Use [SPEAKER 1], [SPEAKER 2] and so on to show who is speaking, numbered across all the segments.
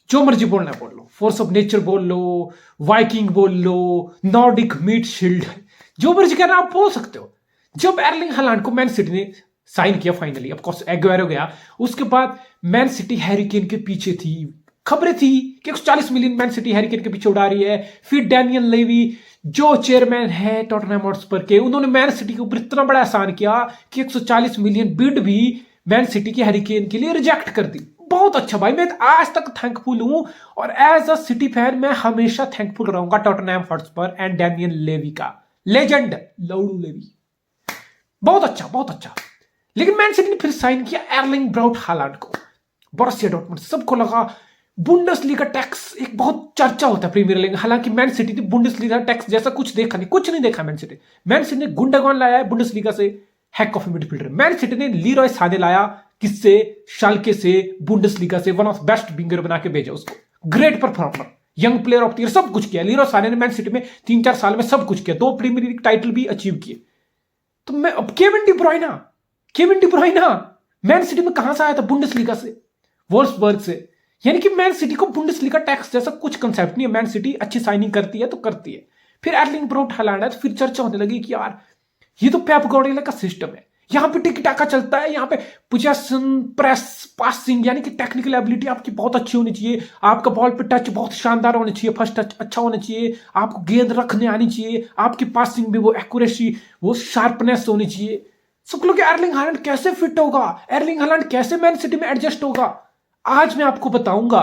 [SPEAKER 1] जो मर्जी बोलना है बोल लो, फोर्स ऑफ नेचर बोल लो, वाइकिंग बोल लो, नॉर्डिक मीट शील्ड, जो मर्जी कहना आप बोल सकते हो। जब एर्लिंग हालांड को मैन सिटी ने साइन किया फाइनली, ऑफ कोर्स एग्वायरो गया, उसके बाद मैन सिटी हैरी केन के पीछे थी। खबरें थी कि 140 million man city Harry Kane के पीछे उड़ा रही है। फिर डैनियल लेवी जो चेयरमैन है टॉटनहम हॉटस्पर के, उन्होंने मैन सिटी के ऊपर इतना बड़ा एहसान किया कि 140 मिलियन बिड भी मैन सिटी की हैरी केन के लिए रिजेक्ट कर दी। बहुत अच्छा भाई, मैं आज तक थैंकफुल हूं और एज अ सिटी फैन मैं हमेशा थैंकफुल रहूंगा Tottenham Hotspur and Daniel Levy का। लेजेंड लौडू लेवी, बहुत अच्छा बहुत अच्छा। लेकिन मैन सिटी ने फिर साइन किया एर्लिंग ब्राउट हालांड को। बोरुसिया डॉर्टमुंड, सबको लगा बुंडेसलीगा टैक्स एक बहुत चर्चा होता है प्रीमियर लीग, हालांकि मैन सिटी ने बुंडेसलीगा टैक्स जैसा कुछ देखा नहीं, कुछ नहीं देखा। मैन सिटी ने गुंडागॉन लाया है बुंडेसलीगा से, hack of midfielder. Man city ने लीरॉय साने लाया, किससे, शाल्के से, बुंडेसलीगा से, वन ऑफ बेस्ट विंगर बना के भेजा उसको, great performer, young player of the year, सब कुछ किया। लीरॉय साने ने मैन सिटी में 3-4 साल में सब कुछ किया, 2 प्रीमियर लीग टाइटल भी अचीव किए। तो मैं अब Kevin De Bruyne man city में कहां से आया था? बुंडेसलीगा से, वोल्फ्सबर्ग से। यानी कि मैन सिटी को बुंडेसलीगा टैक्स जैसा कुछ कंसेप्ट नहीं है। मैन सिटी अच्छी साइनिंग करती है तो करती है। फिर एर्लिंग ब्राउट हालांड है, तो फिर चर्चा होने लगी कि यार ये तो पेप गार्डियोला का सिस्टम है, यहां पे टिक टाका चलता है, यहां पे पोजेशन, प्रेस, पासिंग, यानी कि टेक्निकल एबिलिटी आपकी बहुत अच्छी होनी चाहिए, आपका बॉल पे टच बहुत शानदार होना चाहिए, फर्स्ट टच अच्छा होना चाहिए, आपको गेंद रखने आनी चाहिए, आपकी पासिंग भी वो एक्यूरेसी, वो शार्पनेस होनी चाहिए। सब लोग एर्लिंग हालांड कैसे फिट होगा, एर्लिंग हालांड कैसे मैन सिटी में एडजस्ट होगा? आज मैं आपको बताऊंगा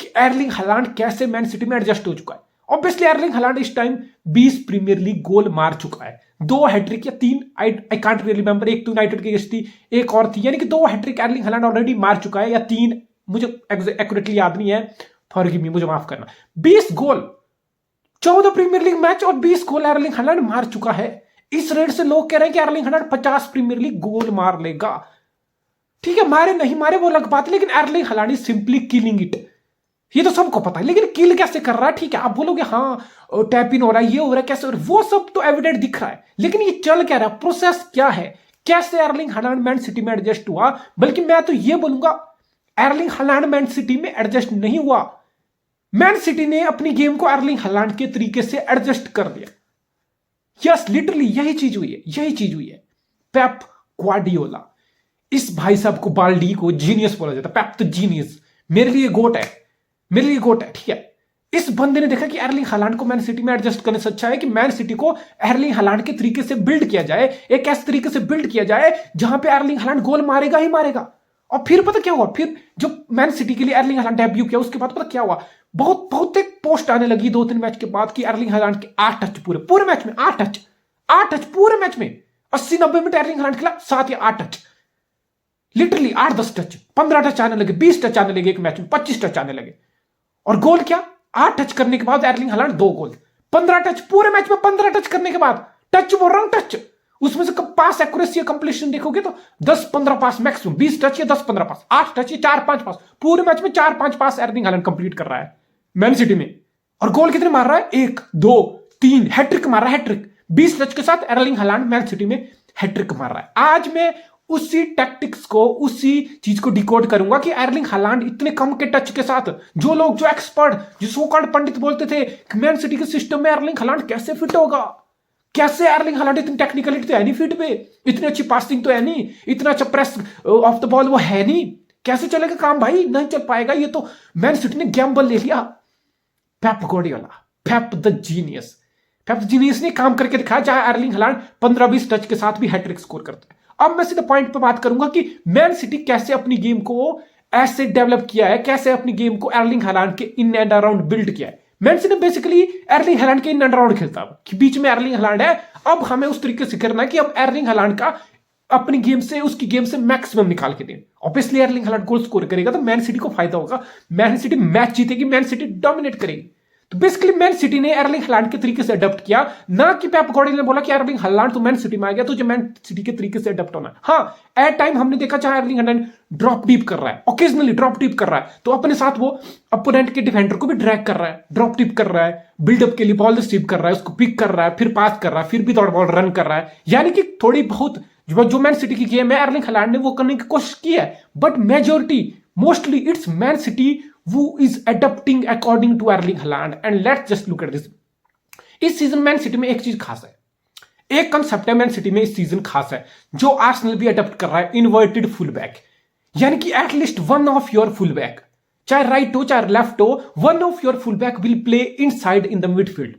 [SPEAKER 1] कि एर्लिंग हालांड कैसे मैन सिटी में एडजस्ट हो चुका है। ऑब्वियसली एर्लिंग हालांड इस टाइम 20 प्रीमियर लीग गोल मार चुका है, 2 हैट्रिक या 3, आई कांट रियली रिमेंबर, एक तो यूनाइटेड की थी, एक और थी, यानी कि 2 हैट्रिक एर्लिंग हालांड ऑलरेडी मार चुका है, या 3, मुझे एक्यूरेटली याद नहीं है, फॉरगिव मी, मुझे माफ करना। 20 गोल, 14 प्रीमियर लीग मैच और 20 गोल एर्लिंग हालांड मार चुका है। इस रेट से लोग कह रहे हैं कि एर्लिंग हालांड 50 प्रीमियर लीग गोल मार लेगा। ठीक है, मारे नहीं मारे वो अलग बात है, लेकिन Erling Haaland is simply killing it, ये तो सबको पता है। लेकिन किल कैसे कर रहा है? ठीक है, आप बोलोगे हाँ टैप इन हो रहा है, ये हो रहा है, कैसे हो रहा है, वो सब तो एविडेंट दिख रहा है, लेकिन ये चल क्या रहा है, प्रोसेस क्या है, कैसे एर्लिंग हालांड मैन सिटी में एडजस्ट हुआ? बल्कि मैं तो ये बोलूंगा एर्लिंग हालांड मैन सिटी में एडजस्ट नहीं हुआ, मैन सिटी ने अपनी गेम को एर्लिंग हालांड के तरीके से एडजस्ट कर दिया। यस, लिटरली यही चीज हुई है। पेप ग्वार्डियोला, इस भाई साहब को, बाल्डी को जीनियस बोला जाता है, पेप तो जीनियस, मेरे लिए गोट है, ठीक है। इस बंदे ने देखा कि एर्लिंग हालांड को मैन सिटी में एडजस्ट करने से अच्छा है कि मैन सिटी को एर्लिंग हालांड के तरीके से बिल्ड किया जाए, एक ऐसे तरीके से बिल्ड किया जाए जहां पे एर्लिंग हालांड गोल मारेगा ही मारेगा। और फिर पता क्या हुआ, फिर जो मैन सिटी के लिए एर्लिंग हालांड डेब्यू किया, उसके बाद पता क्या हुआ, बहुत एक पोस्ट आने लगी 2-3 मैच के बाद कि एर्लिंग हालांड के 8 टच पूरे मैच में, 8 टच पूरे मैच में, 80-90 मिनट एर्लिंग हालांड खेला, 7 या 8 टच, लिटरली 8-10 टच, 15 टच आने लगे, 20 टच आने लगे एक मैच में, 25 टच आने लगे। और गोल क्या, 8 टच करने के बाद एर्लिंग हालांड 2 गोल, 15 टच पूरे मैच में, 15 टच करने के बाद, टच बोल रहा हूं, टच, उसमें से पास एक्यूरेसी कंप्लीशन देखोगे तो 10-15 पास मैक्सिमम, 20 टच या 10-15 पास, 8 टच या 4-5 पास, पूरे मैच में 4-5 पास एर्लिंग हालांड कंप्लीट कर रहा है मैन सिटी में। और गोल कितने मार रहा है, 1, 2, 3, हैट्रिक मार रहा है, हैट्रिक 20 टच के साथ एर्लिंग हालांड मैन सिटी में हैट्रिक मार रहा है। आज मैं उसी टैक्टिक्स को, उसी चीज को डिकोड करूंगा कि एर्लिंग हालांड इतने कम के टच के साथ, जो लोग, जो एक्सपर्ट, जो सो कॉल्ड पंडित बोलते थे कि मैन सिटी के सिस्टम में एर्लिंग हालांड कैसे फिट होगा, कैसे एर्लिंग हालांड, इतनी टेक्निकलिटी तो है नहीं फिट पे, इतनी अच्छी पासिंग तो है नहीं, इतना अच्छा प्रेस ऑफ द बॉल वो है नहीं, कैसे चलेगा काम भाई, नहीं चल पाएगा, ये तो मैन सिटी ने गैम्बल ले लिया। Pep Guardiola, Pep the genius ने काम करके दिखाया, चाहे एर्लिंग हालांड 15-20 टच के साथ भी हैट्रिक स्कोर करता है। अब मैं सीधे पॉइंट पे बात करूंगा कि मैन सिटी कैसे अपनी गेम को ऐसे डेवलप किया है, कैसे अपनी गेम को एर्लिंग हालांड के इन एंड अराउंड बिल्ड किया है। Man city basically Erling Haaland के इन एंड अराउंड खेलता है, कि बीच में एर्लिंग हालांड है, अब हमें उस तरीके से करना है कि अब एर्लिंग हालांड का अपनी गेम से, उसकी गेम से मैक्सिमम निकाल के दें। Obviously Erling Haaland goal score करेगा तो मैन सिटी को फायदा होगा, मैन सिटी मैच जीतेगी, मैन सिटी डोमिनेट करेगी। तो बेसिकली मैन सिटी ने एर्लिंग हालांड के तरीके से अडॉप्ट किया, ना कि पेप गार्डियोला ने बोला कि एर्लिंग हालांड तो मैन सिटी में आ गया, तुझे मैन सिटी के तरीके से अडॉप्ट होना है। हाँ, एट टाइम हमने देखा चाहे एर्लिंग हालांड ड्रॉप डीप कर रहा है, ओकेजनली ड्रॉप डीप कर रहा है, तो अपने साथ वो अपोनेंट के डिफेंडर को भी ड्रैग कर रहा है, ड्रॉप डीप कर रहा है, बिल्डअप के लिए बॉल रिसीव कर रहा है, उसको पिक कर रहा है, फिर पास कर रहा है, फिर भी दौड़ बॉल रन कर रहा है। यानी कि थोड़ी बहुत जो मैन सिटी की गेम है एर्लिंग हालांड ने वो करने की कोशिश की है, but majority, mostly it's man city who is adapting according to Erling Haaland. And let's just look at this. इस सीजन मैन सिटी में एक चीज खास है, एक कंसेप्ट है मैन सिटी में इस सीजन खास है, जो आर्सेनल भी अडॉप्ट कर रहा है, इन्वर्टेड फुल बैक। यानी कि at least one of your full back, चाहे राइट हो चाहे लेफ्ट हो, one of your full back will play inside in the midfield.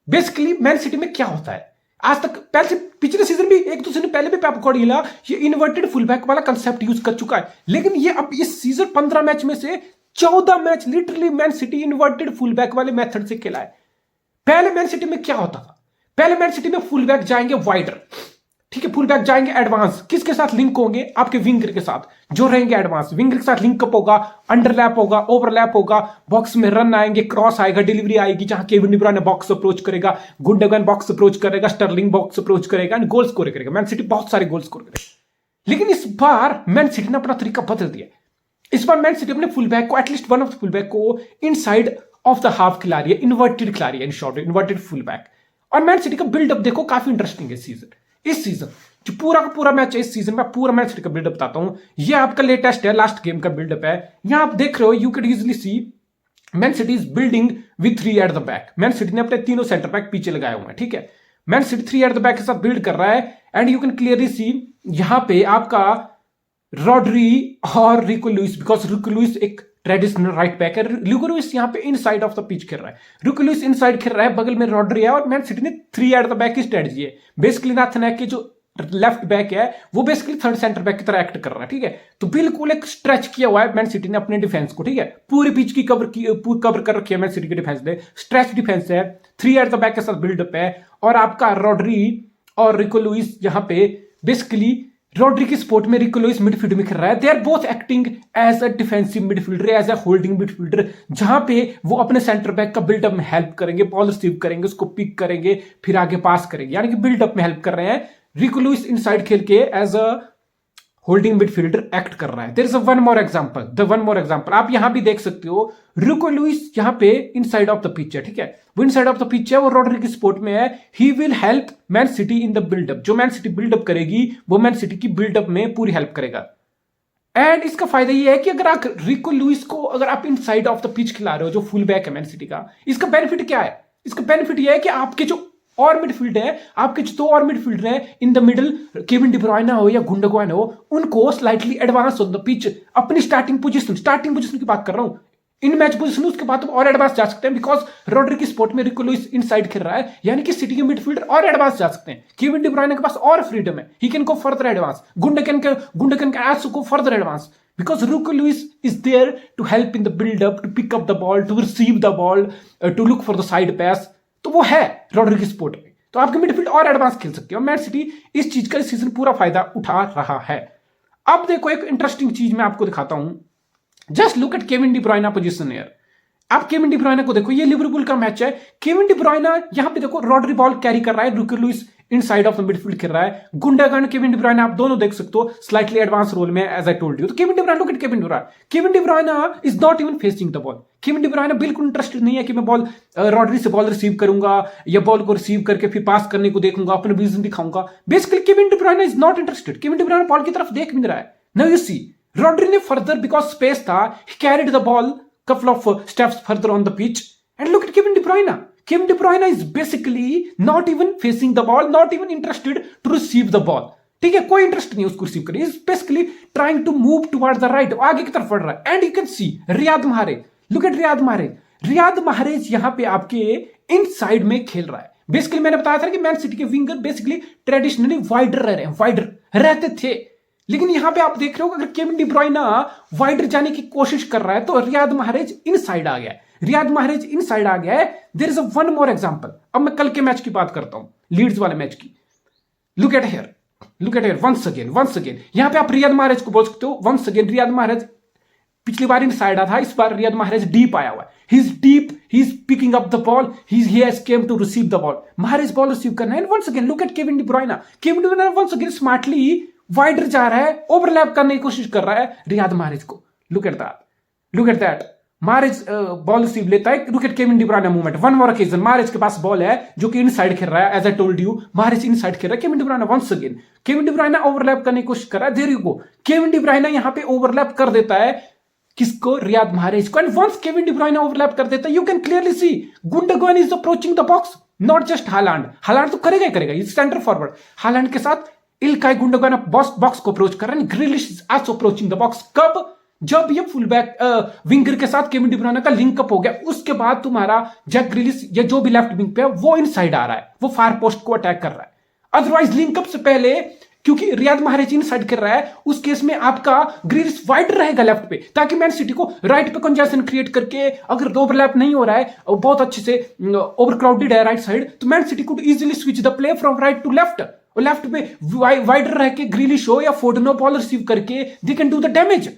[SPEAKER 1] Basically man city में क्या होता है, आज तक पहले पिछले सीजन भी, एक दो सीजन पहले भी पेप गार्डियोला ये इन्वर्टेड फुल बैक वाला कंसेप्ट यूज कर चुका है, लेकिन ये अब इस सीजन 15 मैच में से 14 match literally man city inverted full back वाले मेथड से खेला है। पहले मैन सिटी में क्या होता था, पहले मैन सिटी में फुल बैक जाएंगे वाइडर, ठीक है, फुल बैक जाएंगे एडवांस, किसके साथ लिंक होंगे, आपके विंगर के साथ जो रहेंगे एडवांस, विंगर के साथ लिंकअप होगा, अंडरलैप होगा, ओवरलैप होगा, बॉक्स में रन आएंगे, क्रॉस आएगा, डिलीवरी आएगी, जहां केविन डी ब्रुयने बॉक्स अप्रोच करेगा, गुंडोगन बॉक्स अप्रोच करेगा, स्टर्लिंग बॉक्स अप्रोच करेगा एंड गोल स्कोर करेगा। मैन सिटी बहुत सारे गोल स्कोर करेगा। लेकिन इस बार मैन सिटी ने अपना तरीका बदल दिया। इस बार मैन सिटी अपने फुल बैक को, at least one of the full back को इनसाइड ऑफ द हाफ खिला रही है, इन्वर्टेड खिला रही है, in short inverted full back. और मैन सिटी का बिल्डअप देखो काफी इंटरेस्टिंग है इस सीजन जो पूरा का पूरा मैच है, इस सीजन में पूरा मैन सिटी का बिल्डअप बताता हूं। ये आपका लेटेस्ट है, लास्ट गेम का बिल्डअप है। यहां आप देख रहे हो, you can easily C man city is building with 3 at the back. Man city ने अपने तीनों सेंटर बैक पीछे लगाए हुए हैं, ठीक है। Man city 3 at the back के साथ बिल्ड कर रहा है एंड यू कैन क्लियरली सी यहां पे आपका रॉड्री और रिको लुइस, बिकॉज रिको लुइस एक ट्रेडिशनल राइट बैक है, रिको लुइस यहाँ पे इनसाइड ऑफ द पिच खेल रहा है, रिको लुइस इनसाइड खेल रहा है, बगल में रॉड्री है। और मैन सिटी ने 3 एट द बैक की स्ट्रेटजी है। बेसिकली नाथन एके जो लेफ्ट बैक है वो बेसिकली थर्ड सेंटर बैक की तरह एक्ट कर रहा है, ठीक है। तो बिल्कुल एक स्ट्रेच किया हुआ है मैन सिटी ने अपने डिफेंस को, ठीक है। पूरी पिच की कवर कर रखी है मैन सिटी के डिफेंस ने, स्ट्रेच डिफेंस है, 3 एट द बैक के साथ बिल्डअप है। और आपका रॉड्री और रिको लुइस यहाँ पे बेसिकली रॉड्री की सपोर्ट में रिको लुइस मिडफील्ड में खेल रहा है। They are both acting as a defensive midfielder, as a holding midfielder, जहां पे वो अपने सेंटर बैक का बिल्डअप में हेल्प करेंगे, बॉल रिसीव करेंगे, उसको पिक करेंगे, फिर आगे पास करेंगे, यानी कि बिल्डअप में हेल्प कर रहे हैं। रिको लुइस इनसाइड खेल के as a holding midfielder act कर रहा है। There is a one more example आप यहां भी देख सकते हो। रिको लुइस यहां पे इनसाइड ऑफ द पिच है, ठीक है, वो इनसाइड ऑफ द पिच है, वो रॉड्री की सपोर्ट में है। He will help Man City in the buildup, जो मैन सिटी बिल्डअप करेगी वो मैन सिटी की बिल्डअप में पूरी हेल्प करेगा। एंड इसका फायदा ये है कि अगर आप रिको लुइस को अगर आप इनसाइड ऑफ द पिच खिला रहे हो, जो फुल बैक है मैन सिटी का, इसका बेनिफिट क्या है, इसका बेनिफिट यह है कि आपके जो और मिडफील्ड है, आपके जो 2 और मिडफील्डर हैं in the middle, Kevin De ब्रुयने हो या गुंडोगन हो, उनको slightly advance on the pitch अपनी स्टार्टिंग पोजीशन की बात कर रहा हूं, इन मैच पोजीशन, उसके बाद और एडवांस जा सकते हैं। बिकॉज रॉड्री की सपोर्ट में रिको लुइस इनसाइड खेल रहा है, यानी कि सिटी के मिडफील्डर और एडवांस जा सकते हैं। केविन डी ब्रुयने के पास और फ्रीडम है, he can go further advance, Gundogan can also go further advance, because Rico Lewis is there to help in the build-up, to pick up the ball, to receive the ball, to look for the side pass. तो वो है Rodri की support में, तो आपके midfield और advance खेल सकते हो। मैन सिटी इस चीज का इस सीजन पूरा फायदा उठा रहा है। अब देखो एक इंटरेस्टिंग चीज मैं आपको दिखाता हूं। Just look at Kevin De ब्रुयने position here. आप केविन डी ब्रुयने को देखो, ये लिवरपूल का मैच है, केविन डी ब्रुयने यहां पे देखो रॉड्री बॉल कैरी कर रहा है, रिको Louis inside of the midfield खेल रहा है, गुंडोगन केविन डी ब्रुयने आप दोनों देख सकते हो स्लाइटली एडवांस रोल में, एज आई टोल्ड यू। तो Kevin De ब्रुयने, look at Kevin De Bruyne is not even facing the ball. Kevin De ब्रुयने बिल्कुल इंटरेस्टेड नहीं है कि मैं बॉल रॉड्री से बॉल रिसीव करूंगा या बॉल को रिसीव करके फिर पास करने को देखूंगा, अपने विजन दिखाऊंगा। Basically Kevin De Bruyne is not interested, Kevin De Bruyne ball की तरफ देख भी नहीं रहा है। नाउ यू सी रॉड्री ने फर्दर, बिकॉज स्पेस था, ही carried the ball couple of steps further on the pitch, and look at Kevin De Bruyne. Kevin De Bruyne is basically not even facing the ball, not even interested to receive the ball. ठीक है, कोई interest नहीं उसको receive करने, is basically trying to move towards the right, आगे की तरफ बढ़ रहा है। And you can see Riyad Mahrez, look at Riyad Mahrez यहां पे आपके इनसाइड में खेल रहा है। बेसिकली मैंने बताया था कि मैन सिटी के विंगर बेसिकली ट्रेडिशनली वाइडर रह रहे हैं, वाइडर रहते थे, लेकिन यहां पे आप देख रहे हो अगर केविन डी ब्रुयने वाइडर जाने की कोशिश कर रहा है तो रियाद माहरेज इनसाइड आ गया है, there is a one more example. अब मैं कल के मैच की बात करता हूं, लीड्स वाले मैच की। Look at here once again यहां पे आप रियाद माहरेज को बोल सकते हो। वंस अगेन रियाद माहरेज पिछली बार इनसाइड था, इस बार रियाद माहरेज डीप आया हुआ है, he is picking up the ball, he has came to receive the ball, Mahrez ball receive करना है। And once again look at Kevin De Bruyne once again smartly wider जा रहा है, ओवरलैप करने की कोशिश कर रहा है रियाद माहरेज को। Look at that Mahrez ball receive लेता है। Look at Kevin De Bruyne movement, one more occasion, Mahrez के पास बॉल है जो कि इनसाइड खेल रहा है, as I told you Mahrez inside खेल रहा है। Kevin De Bruyne once again, Kevin De Bruyne overlap करने की कोशिश कर रहा है, there you go, Kevin De Bruyne यहां पे ओवरलैप कर देता है, किसको? रियाद माहरेज को। And once Kevin De Bruyne overlap कर देता है, you can clearly see Gundogan is approaching the box, not just Haaland. Haaland तो करेगा ही करेगा, इज सेंटर फॉरवर्ड। हालांड के साथ इल्काई गुंडोगन बॉक्स को अप्रोच कर रहा है। ग्रिलिश is also approaching the box. कब? जब ये फुल बैक विंगर के साथ केविन डी ब्रुयने का लिंकअप हो गया, उसके बाद तुम्हारा जैक ग्रिलिश या जो भी लेफ्ट विंग पे है वो इनसाइड आ रहा है, वो फार पोस्ट को अटैक कर रहा है। अदरवाइज लिंकअप से पहले क्योंकि रियाद माहरेज इनसाइड कर रहा है, उस केस में आपका ग्रिलिश वाइड रहेगा लेफ्ट पे, ताकि मैन सिटी को राइट पे कंजेशन क्रिएट करके, अगर ओवरलैप नहीं हो रहा है बहुत अच्छे से, ओवरक्राउडेड है राइट साइड, तो Man City could easily switch the play from right to left, और लेफ्ट पे वाइडर रह के ग्रिलिश हो या फोर्डनो बॉल रिसीव करके they can do the damage.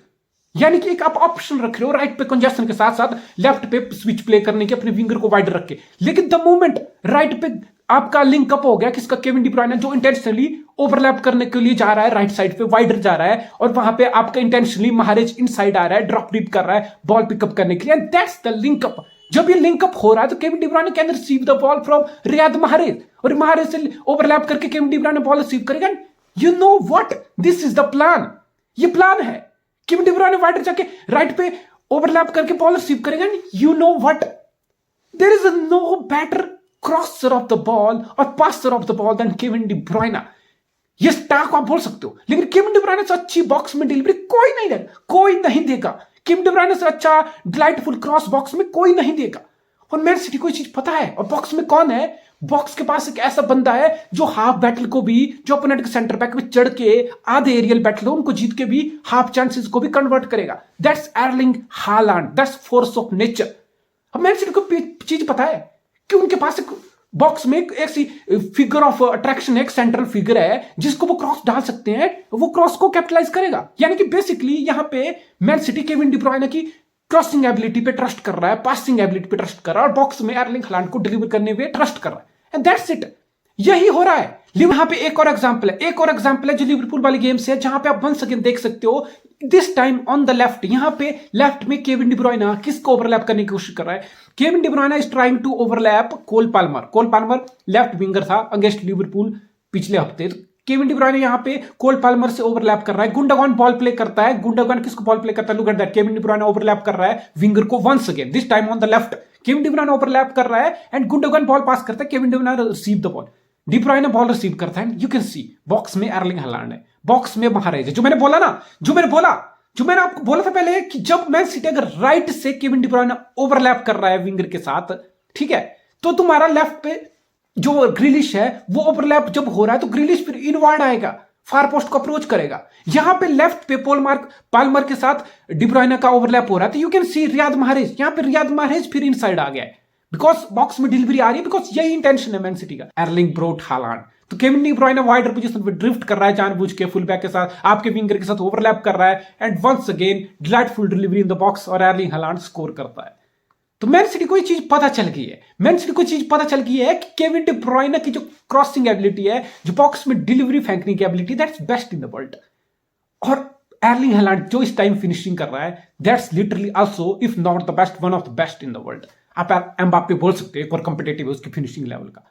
[SPEAKER 1] यानी कि एक आप ऑप्शन रख रहे हो राइट पे कंजेशन के साथ साथ लेफ्ट पे स्विच प्ले करने के, अपने विंगर को वाइडर रख के। लेकिन द मोमेंट राइट पे आपका लिंकअप हो गया किसका? केविन डी ब्रुयने, जो इंटेंशनली ओवरलैप करने के लिए जा रहा है राइट साइड पे, वाइडर जा रहा है, और वहां पे आपका इंटेंशनली माहरेज इनसाइड आ रहा है, ड्रॉप डीप कर रहा है बॉल पिकअप करने के लिए, एंड दैट्स द लिंकअप। जब ये लिंकअप हो रहा है तो Kevin De Bruyne can receive the ball from Riyad Mahrez, और माहरेज से ओवरलैप करके Kevin De Bruyne ball receive करेगा। You know what, this is the plan. ये प्लान है। केविन डी ब्रुयने वाइडर जाके राइट पे ओवरलैप करके ball receive करेगा। You know what, there is no better crosser of the ball और passer of the ball then Kevin De Bruyne. ये star को आप बोल सकते हो, लेकिन केविन डी ब्रुयने से अच्छी बॉक्स में डिलीवरी कोई नहीं देगा, कोई नहीं देगा। केविन डी ब्रुयने से अच्छा डिलाइटफुल क्रॉस बॉक्स में कोई नहीं देगा। और मैन सिटी को ये चीज पता है। और बॉक्स में कौन है? बॉक्स के पास एक ऐसा बंदा है जो हाफ बैटल को भी, जो अपोनेंट के सेंटर बैक में चढ़ के आधे एरियल बैटल हो उनको जीत के भी हाफ चांसेस को भी कन्वर्ट करेगा। That's Erling Haaland, that's force of nature. अब मैन सिटी को चीज पता है कि उनके पास एक बॉक्स में एक ऐसी फिगर ऑफ अट्रैक्शन है, एक सेंट्रल फिगर है जिसको वो क्रॉस डाल सकते हैं, वो क्रॉस को कैपिटलाइज करेगा। यानी कि बेसिकली यहां पे मैन सिटी केविन डी ब्रुयने की क्रॉसिंग एबिलिटी पे ट्रस्ट कर रहा है, पासिंग एबिलिटी पे ट्रस्ट कर रहा है, और बॉक्स में एर्लिंग हालांड को डिलीवर करने पे ट्रस्ट कर रहा है। एंड दैट्स इट, यही हो रहा है। यहां पे एक और एग्जांपल है, जो लिवरपूल वाली गेम से है, जहां पे आप वंस अगेन देख सकते हो, this time on the left. यहां पे लेफ्ट में केविन डी ब्रुयने किसको ओवरलैप करने की कोशिश कर रहा है? Kevin De Bruyne is trying to overlap Cole Palmer left winger था अगेंस्ट लिवरपूल पिछले हफ्ते। तो केविन डी ब्रुयने यहां पे कोल पाल्मर से ओवरलैप कर रहा है। गुंडोगन बॉल प्ले करता है। गुंडोगन किसको बॉल प्ले करता है? Look at that, Kevin De Bruyne overlap कर रहा है विंगर को once again, this time on the left. Kevin De Bruyne overlap कर रहा है एंड गुंडोगन बॉल पास करता है, Kevin De Bruyne receive the ball, De Bruyne ball receive करता है। यू कैन सी बॉक्स में एर्लिंग हालांड है, box में माहरेज है। जो मैंने आपको बोला था पहले कि जब मैन सिटी अगर राइट से केविन डी ब्रुयने ओवरलैप कर रहा है विंगर के साथ, ठीक है, तो तुम्हारा लेफ्ट पे जो ग्रिलिश है वो ओवरलैप जब हो रहा है तो ग्रिलिश फिर इनवर्ड आएगा, फार पोस्ट को अप्रोच करेगा। यहां पे लेफ्ट पे पाल्मर के साथ डी ब्रुयने का ओवरलैप हो रहा है, तो you can see Riyad Mahrez, यहां पे रियाद माहरेज फिर इनसाइड आ गया है, बिकॉज बॉक्स में डिलीवरी आ रही है, बिकॉज यही इंटेंशन है मैन सिटी का। एर्लिंग ब्रोट हालांड, तो Kevin De Bruyne wider position पे ड्रिफ्ट कर रहा है जानबूझ के, फुल बैक के साथ आपके विंगर के साथ ओवरलैप कर रहा है, and once again delightful delivery in the box, और एर्लिंग हालांड स्कोर करता है। तो मैन सिटी को ये चीज पता चल गई है, कि केविन डी ब्रुयने की जो क्रॉसिंग एबिलिटी है, जो बॉक्स में डिलीवरी फेंकने की ability, that's best in the world. और एर्लिंग हालांड जो इस टाइम फिनिशिंग कर रहा है, that's literally also if not the best, one of the best in the world. आप एम्बाप्पे बोल सकते हो, एक और कॉम्पिटेटिव है उसकी फिनिशिंग लेवल का।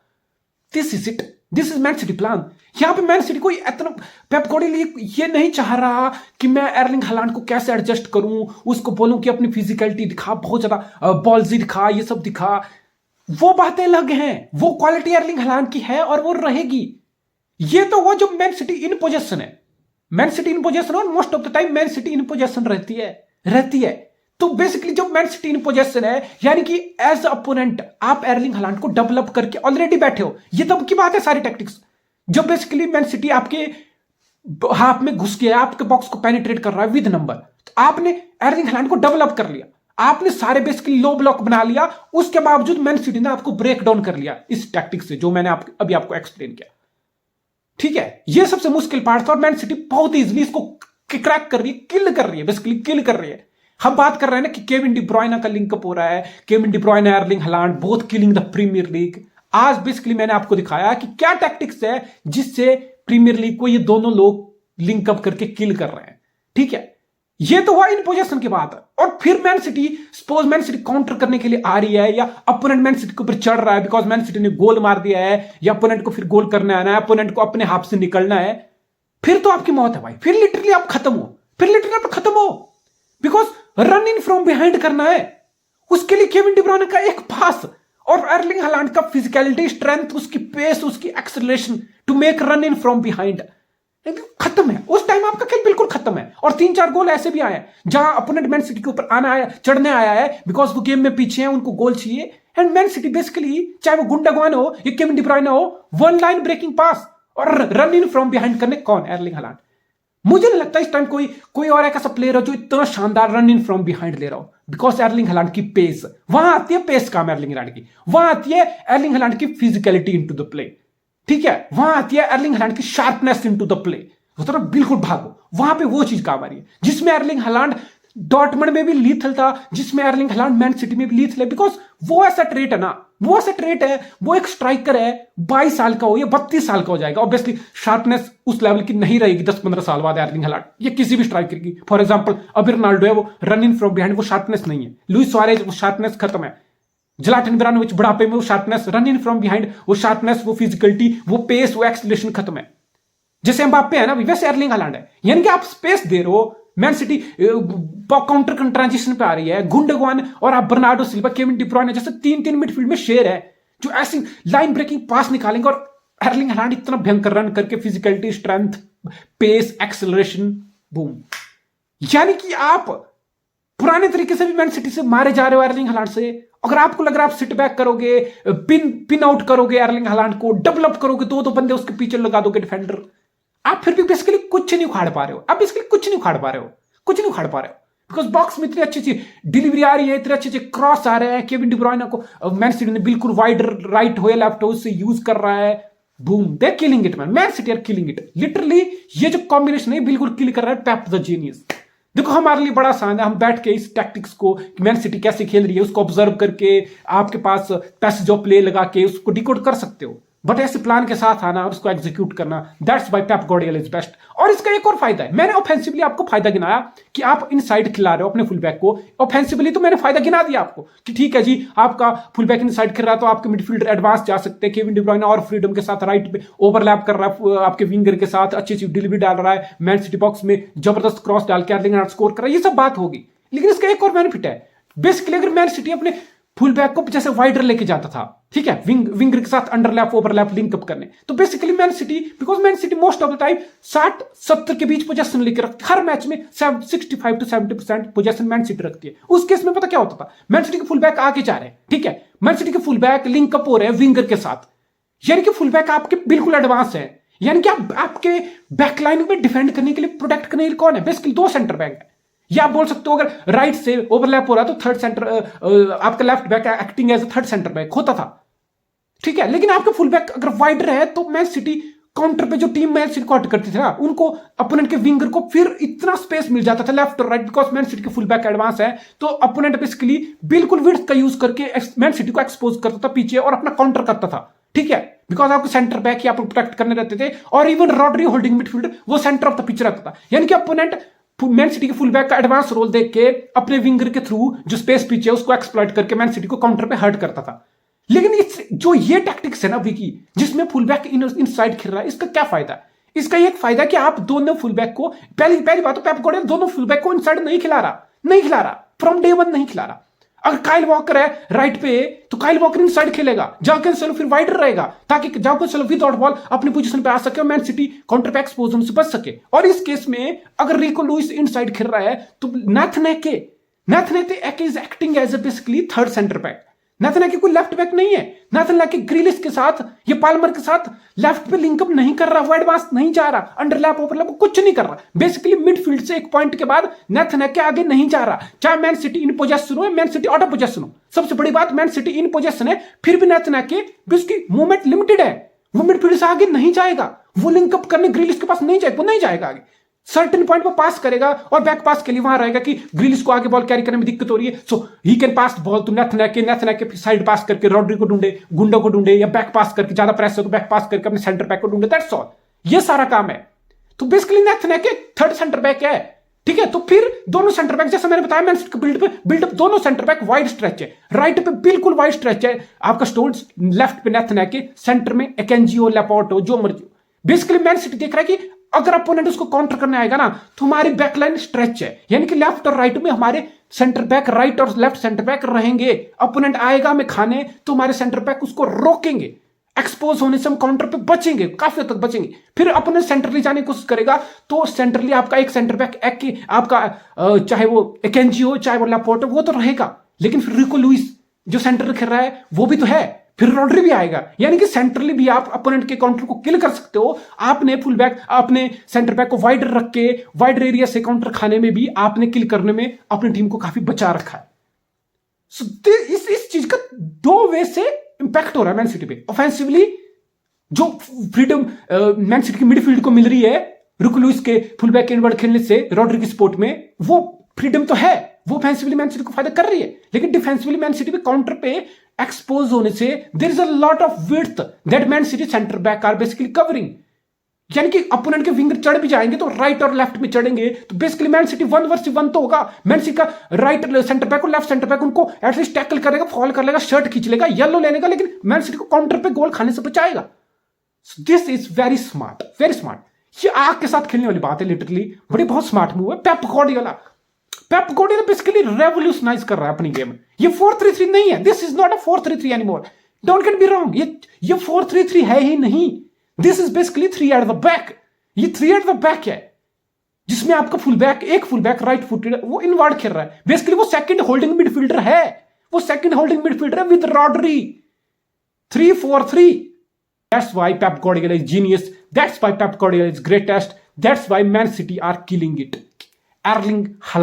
[SPEAKER 1] This is it, this is man city plan. यहां पे मैन सिटी कोई इतना, पेप गार्डियोला ये नहीं चाह रहा कि मैं एर्लिंग हालांड को कैसे एडजस्ट करूं, उसको बोलूं कि अपनी फिजिकलिटी दिखा, बहुत ज्यादा बॉल्जी दिखा, ये सब दिखा। वो बातें अलग हैं, वो क्वालिटी एर्लिंग हालांड की है और वो रहेगी। ये तो वो जो मैन सिटी इन पोजेशन है, मैन सिटी इन पोजेशन, और most of the time man City in possession रहती है। तो बेसिकली जब मैन सिटी इन पोजेशन है, यानी कि एज अपोनेंट आप एर्लिंग हालांड को डेवलप करके ऑलरेडी बैठे हो। ये तब की बात है सारी टैक्टिक्स, जब बेसिकली मैन सिटी आपके हाफ में घुस गया, आपके बॉक्स को पेनिट्रेट कर रहा है विद नंबर, तो आपने एर्लिंग हालांड को डेवलप कर लिया, आपने सारे बेसिकली लो ब्लॉक बना लिया, उसके बावजूद मैन सिटी ने आपको ब्रेक डाउन कर लिया इस टैक्टिक्स से, जो मैंने अभी आपको एक्सप्लेन किया। ठीक है, ये सबसे मुश्किल पार्ट था, और मैन सिटी बहुत इजीली इसको क्रैक कर रही है, किल कर रही है, बेसिकली किल कर रही है। हम बात कर रहे हैं ना कि केविन डी ब्रुयने का लिंकअप हो रहा है, Kevin De Bruyne Erling Haaland both killing the Premier League. आज बेसिकली मैंने आपको दिखाया कि क्या टैक्टिक्स है जिससे प्रीमियर लीग को ये दोनों लोग लिंकअप करके किल कर रहे हैं। ठीक है, ये तो हुआ इन पोजीशन की बात है। और फिर man city, suppose man city counter करने के लिए आ रही है, या अपोनेंट मैन सिटी के ऊपर चढ़ रहा है बिकॉज मैन सिटी ने गोल मार दिया है, या अपोनेंट को फिर गोल करने आना है, अपोनेंट को अपने हाथ से निकलना है, फिर तो आपकी मौत है भाई, फिर लिटरली आप खत्म हो, because run in from behind करना है, उसके लिए केविन डी ब्रुयने का एक पास और एर्लिंग हालैंड का फिजिकलिटी, स्ट्रेंथ, उसकी पेस, उसकी acceleration to make run in from behind खत्म है। उस टाइम आपका खेल बिल्कुल खत्म है। और 3-4 गोल ऐसे भी आए हैं जहां अपोनेंट मैन सिटी के ऊपर आना आया, चढ़ने आया है, बिकॉज वो गेम में पीछे हैं, उनको गोल चाहिए। एंड मैन सिटी बेसिकली, चाहे वो गुंडागवान हो या केविन डी ब्रुयने हो, वन लाइन ब्रेकिंग पास और रन इन फ्रॉम बिहाइंड करने कौन? Erling Holland. मुझे नहीं लगता इस टाइम कोई और एक ऐसा प्लेयर हो जो इतना शानदार रन इन फ्रॉम बिहाइंड ले रहा हो, बिकॉज एर्लिंग हालैंड की पेस वहां आती है, पेस काम एर्लिंग हालैंड की वहां आती है, एर्लिंग हालैंड की फिजिकलिटी इनटू द प्ले, ठीक है, वहां आती है एर्लिंग हालैंड की शार्पनेस इनटू द प्ले, तो बिल्कुल भागो, वहां पे वो चीज काम आ रही है जिसमें एर्लिंग हालैंड डॉर्टमंड में भी लीथल था, जिसमें एर्लिंग हालैंड मैन सिटी में भी लीथल है, बिकॉज वो ऐसा ट्रेट है ना, वो ऐसा ट्रेट है, वो एक स्ट्राइकर है, 22 साल का हो या 32 साल का हो जाएगा, ऑब्वियसली शार्पनेस उस लेवल की नहीं रहेगी 10-15 साल बाद एर्लिंग हालैंड या किसी भी स्ट्राइकर की। फॉर एग्जांपल अभी रोनाल्डो है, वो रन इन फ्रॉम बिहाइंड, वो शार्पनेस नहीं है। लुइस सुआरेज, वो शार्पनेस खत्म है। ज़्लाटन इब्राहिमोविच बुढ़ापे में, वो sharpness, run in from behind, वो शार्पनेस, वो फिजिकलिटी, वो पेस, वो एक्सेलरेशन खत्म है। जैसे एम्बाप्पे है ना, वैसे एर्लिंग हालैंड है। यानी कि आप स्पेस दे रहे हो, मैन सिटी काउंटर ट्रांजिशन पे आ रही है, गुंडोगान और आप बर्नार्डो सिल्वा, केविन डी ब्रुयने जैसे 3-3 मिडफील्ड में शेर है जो ऐसी लाइन ब्रेकिंग पास निकालेंगे, और एर्लिंग हालैंड इतना भयंकर रन करके physicality, strength, pace, acceleration, boom. यानी कि आप पुराने तरीके से भी मैन सिटी से मारे जा रहे हो एर्लिंग हालैंड से। अगर आपको लग रहा है आप सिट बैक करोगे, पिन आउट करोगे एर्लिंग हालैंड को, डबल अप करोगे, दो बंदे उसके पीछे लगा दोगे डिफेंडर, आप फिर भी बेसिकली कुछ नहीं उखाड़ पा रहे हो। आप बेसिकली कुछ नहीं उखाड़ पा रहे हो, कुछ नहीं उखाड़ पा रहे हो, बिकॉज बॉक्स में इतनी अच्छी डिलीवरी आ रही है, इतने अच्छे क्रॉस आ रहे हैं। केविन डी ब्रुयने को मैन सिटी ने बिल्कुल वाइड राइट हो या लेफ्ट हो उससे यूज कर रहा है, boom, they killing it Man City are killing it literally. ये जो कॉम्बिनेशन है बिल्कुल किल कर रहा है पेप द जीनियस। देखो हमारे लिए बड़ा आसान है, हम बैठ के इस टैक्टिक्स को, मैन सिटी कैसे खेल रही है उसको ऑब्जर्व करके, आपके पास पैसेज ऑफ प्ले लगा के उसको डिकोड कर सकते हो, बट ऐसे प्लान के साथ आना और उसको एग्जीक्यूट करना, that's by Pep Guardiola is best. और इसका एक और फायदा है, मैंने ऑफेंसिवली आपको फायदा गिनाया कि आप इनसाइड खिला रहे हो अपने फुल बैक को, ऑफेंसिवली तो मैंने फायदा गिना दिया आपको कि ठीक है जी, आपका फुल बैक इनसाइड खेल रहा है तो आपके मिडफील्डर एडवांस जा सकते हैं। केविन डी ब्रुयने और फ्रीडम के साथ राइट पे ओवरलैप कर रहा है आपके विंगर के साथ, अच्छी डिलीवरी डाल रहा है, मैन सिटी बॉक्स में जबरदस्त क्रॉस डाल के एर्लिंग हालैंड स्कोर कर रहा है, ये सब बात होगी। लेकिन इसका एक और बेनिफिट है, बेसिकली अगर मैन सिटी अपने फुल बैक को जैसे वाइडर लेके जाता था, ठीक है, विंगर के साथ अंडरलैप ओवरलैप लिंकअप करने, तो basically man city, because man city most of the time 60-70 के बीच पोजेशन लेके रखती है, हर मैच में 65 to 70% पोजेशन मैन सिटी रखती है। उस केस में पता क्या होता था, मैन सिटी के फुल बैक आगे जा रहे हैं, ठीक है, मैन सिटी के फुल बैक लिंकअप हो रहे हैं विंगर के साथ, यानी कि फुल बैक आपके बिल्कुल एडवांस है, यानी कि आपके बैकलाइन में डिफेंड करने के लिए, प्रोटेक्ट करने के लिए कौन है, बेसिकली 2 सेंटर बैक है। या आप बोल सकते हो अगर राइट से ओवरलैप हो रहा है तो थर्ड सेंटर, आपका left back acting as a third centre back होता था, ठीक है। लेकिन आपका फुल बैक अगर वाइडर है तो मैन सिटी काउंटर पे जो टीम मैन सिटी को अटैक करती थी ना, उनको अपोनेंट के विंगर को फिर इतना स्पेस मिल जाता था लेफ्ट और राइट, बिकॉज मैन सिटी के फुल बैक एडवांस है, तो अपोनेंट बेसिकली बिल्कुल विड्थ का यूज करके मैन सिटी को एक्सपोज करता था पीछे और अपना काउंटर करता था, ठीक है, बिकॉज आपको सेंटर बैक ही आप प्रोटेक्ट करने रहते थे, और इवन रॉड्री होल्डिंग मिडफील्डर वो सेंटर ऑफ द पिच रहता था, यानी कि अपोनेंट मैन सिटी के फुल बैक का एडवांस रोल देख के अपने विंगर के थ्रू जो स्पेस पीछे उसको एक्सप्लॉइट करके मैन सिटी को काउंटर पे हर्ट करता था। लेकिन जो ये टैक्टिक्स है ना विकी, जिसमें फुल बैक इनसाइड खेल रहा है, इसका क्या फायदा है? इसका एक फायदा कि आप दोनों फुल बैक को, पहली बात तो पेप गार्डियोला दोनों फुल बैक को इनसाइड नहीं खिला रहा फ्रॉम डे 1 नहीं खिला रहा। अगर काइल वॉकर है राइट पे तो काइल वॉकर इनसाइड खेलेगा, जाओ कैंसेलो फिर वाइडर रहेगा ताकि जाओ कैंसेलो विदाउट बॉल अपनी पोजीशन पे आ सके और मैन सिटी काउंटर पे एक्सपोजन से बच सके। और इस केस में अगर रिको लुइस इनसाइड खेल रहा है तो Nathan Ake is acting as a basically third centre back. Nathan Ake कोई लेफ्ट बैक नहीं है, नाथन एके ग्रिलिश के साथ या पाल्मर के साथ लेफ्ट पे लिंकअप नहीं कर रहा, वो एडवांस नहीं जा रहा, अंडरलैप ओवरलैप कुछ नहीं कर रहा, बेसिकली मिडफील्ड से एक पॉइंट के बाद नाथन एके आगे नहीं जा रहा, चाहे मैन सिटी इन पोजेशन हो, man city out of possession हो। सबसे बड़ी बात, मैन सिटी इन पोजेशन है फिर भी नाथन एके उसकी मूवमेंट लिमिटेड है, वो मिडफील्ड से आगे नहीं जाएगा, वो लिंकअप करने ग्रिलिश के पास नहीं जाएगा, वो नहीं जाएगा आगे, सर्टेन पॉइंट पर पास करेगा और बैक पास के लिए वहां रहेगा कि ग्रिलिश को आगे बॉल कैरी करने में दिक्कत हो रही है, so he can pass ball to Nathan Ake side pass करके रॉड्री को ढूंढे, गुंडो को ढूंढे, या बैक पास करके ज्यादा प्रेस हो तो बैक पास करके अपने सेंटर बैक को ढूंढे, दैट्स ऑल, ये सारा काम है। तो बेसिकली नाथन एके थर्ड सेंटर बैक है, ठीक है। तो फिर दोनों सेंटर बैक, जैसे मैंने बताया, मैन सिटी बिल्डअप दोनों सेंटर बैक वाइड स्ट्रेच है, राइट पे बिल्कुल वाइड स्ट्रेच है आपका स्टोन्स, लेफ्ट पे नाथन एके, सेंटर में एकेंजी हो, लैपोर्ट हो, जो मर्जी हो। बेसिकली मैन सिटी देख रहा है कि अगर अपोनेंट उसको काउंटर करने आएगा ना तो हमारी बैकलाइन स्ट्रेच है, यानी कि लेफ्ट और राइट में हमारे सेंटर बैक राइट और लेफ्ट सेंटर बैक रहेंगे, अपोनेंट आएगा हमें खाने तो हमारे सेंटर बैक उसको रोकेंगे, एक्सपोज होने से हम काउंटर पे बचेंगे, काफी हद तक बचेंगे। फिर अपोनेंट सेंटरली जाने की कोशिश करेगा तो सेंटरली आपका एक सेंटर बैक आपका चाहे वो एकेंजी हो चाहे वो लैपोर्ट हो वो तो रहेगा, लेकिन फिर रिको लुइस जो सेंटर खेल रहा है वो भी तो है, फिर रॉड्री भी आएगा, यानी कि सेंट्रली भी आप अपोनेंट के काउंटर को किल कर सकते हो। आपने फुल बैक आपने सेंटर बैक को वाइडर रख के वाइडर एरिया से काउंटर खाने में भी आपने किल करने में अपनी टीम को काफी बचा रखा है। सो इस चीज का दो वे से इंपैक्ट हो रहा है मैन सिटी पे। ऑफेंसिवली जो फ्रीडम मैन सिटी की मिडफील्ड को मिल रही है रिको लुइस के फुल बैक इनवर्ड खेलने से रॉड्री की सपोर्ट में, वो फ्रीडम तो है, वो ऑफेंसिवली मैन सिटी को फायदा कर रही है, लेकिन डिफेंसिवली मैन सिटी पे काउंटर पे एक्सपोज होने से there is a lot of width that Man City centre back are basically covering, यानी कि अपोनेंट के विंगर चढ़ भी जाएंगे तो राइट और लेफ्ट में चढ़ेंगे तो बेसिकली मैन सिटी 1 तो होगा। मैन सिटी का राइट सेंटर बैक और लेफ्ट सेंटर बैक उनको एटलीस्ट टैकल करेगा, फॉल कर लेगा, शर्ट खींच लेगा, येलो ले लेगा, लेकिन मैन सिटी को काउंटर पे गोल खाने से बचाएगा। This is very smart, very smart. ये आग के साथ खेलने वाली बात है, लिटरली बड़ी बहुत स्मार्ट मूव है। पेप गार्डियोला बेसिकली रेवोल्यूशनाइज कर रहा है अपनी गेम। ये 4-3-3 नहीं है, this is not a 4-3-3 anymore, don't get be wrong, ये 4-3-3 है ही नहीं, this is basically 3 at the back. ये 3 एट द बैक है जिसमें आपका फुल बैक, एक फुल बैक राइट फुटेड वो इनवर्ड खेल रहा है, बेसिकली वो सेकंड होल्डिंग मिडफील्डर है, वो सेकंड होल्डिंग मिडफील्डर है with Rodri. 3-4-3। That's why Pep Guardiola is genius. That's why Pep Guardiola is greatest. That's why Man City are killing it. Erling Haaland